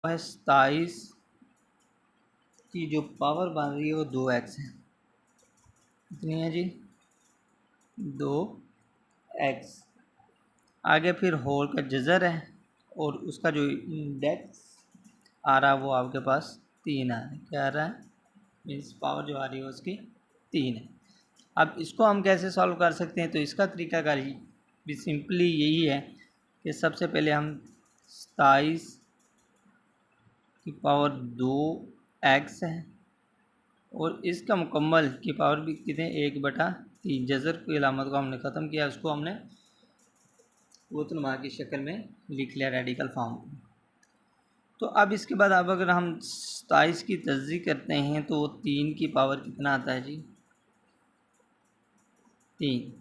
है 27 की जो पावर बन रही है वो 2x है। कितनी है जी? 2x। आगे फिर होल का जज़र है और उसका जो इंडेक्स आ रहा है वो आपके पास 3 आ रहा है। क्या आ रहा है? मीन्स पावर जो आ रही है उसकी 3 है। अब इसको हम कैसे सॉल्व कर सकते हैं? तो इसका तरीकाकार भी सिंपली यही है कि सबसे पहले हम 27 की पावर 2x है और इसका मुकम्मल की पावर भी कितने 1/3। जज़र की अलामत को हमने ख़त्म किया, उसको हमने वोतनुमा की शक्ल में लिख लिया रेडिकल फॉर्म। तो अब इसके बाद अब अगर हम 27 की तज़्ज़ी करते हैं तो 3 की पावर कितना आता है जी? 3।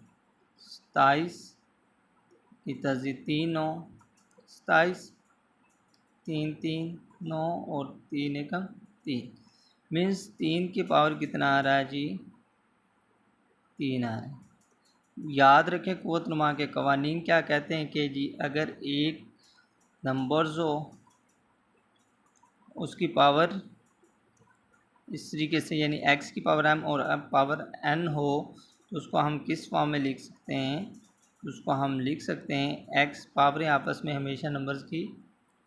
27 की तज़्ज़ी 3 9, 27 3 3 9 और 3 एकम 3। मीन्स 3 की पावर कितना आ रहा है जी? 3 आ रहा है। याद रखें क़ुव्वत नुमा के क़वानीन क्या कहते हैं कि जी अगर एक नंबर्स हो उसकी पावर इस तरीके से यानी x की पावर m और पावर n हो तो उसको हम किस फॉर्म में लिख सकते हैं? उसको हम लिख सकते हैं x पावरें आपस में हमेशा नंबर्स की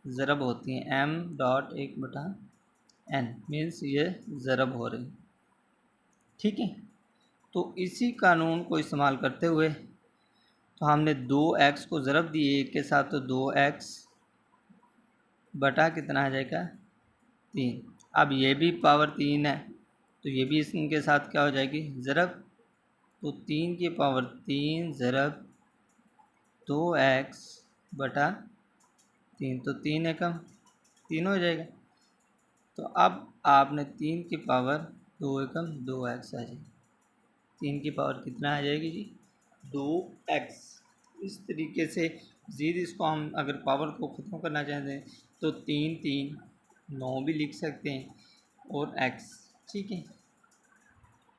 ज़रब होती हैं m.1/n मीन्स ये ज़रब हो रही। ठीक है, तो इसी कानून को इस्तेमाल करते हुए तो हमने 2x को ज़रब दिए एक के साथ तो 2x बटा कितना आ जाएगा? 3। अब ये भी पावर 3 है तो ये भी इनके साथ क्या हो जाएगी? ज़रब। तो 3 की पावर 3 ज़रब 2x बटा 3 तो 3 एकम 3 हो जाएगा। तो अब आपने 3 की पावर 2 एकम 2x आ जाएगी। 3 की पावर कितना आ जाएगी जी? 2x। इस तरीके से मज़ीद इसको हम अगर पावर को ख़त्म करना चाहते हैं तो 3 3 9 भी लिख सकते हैं और x। ठीक है।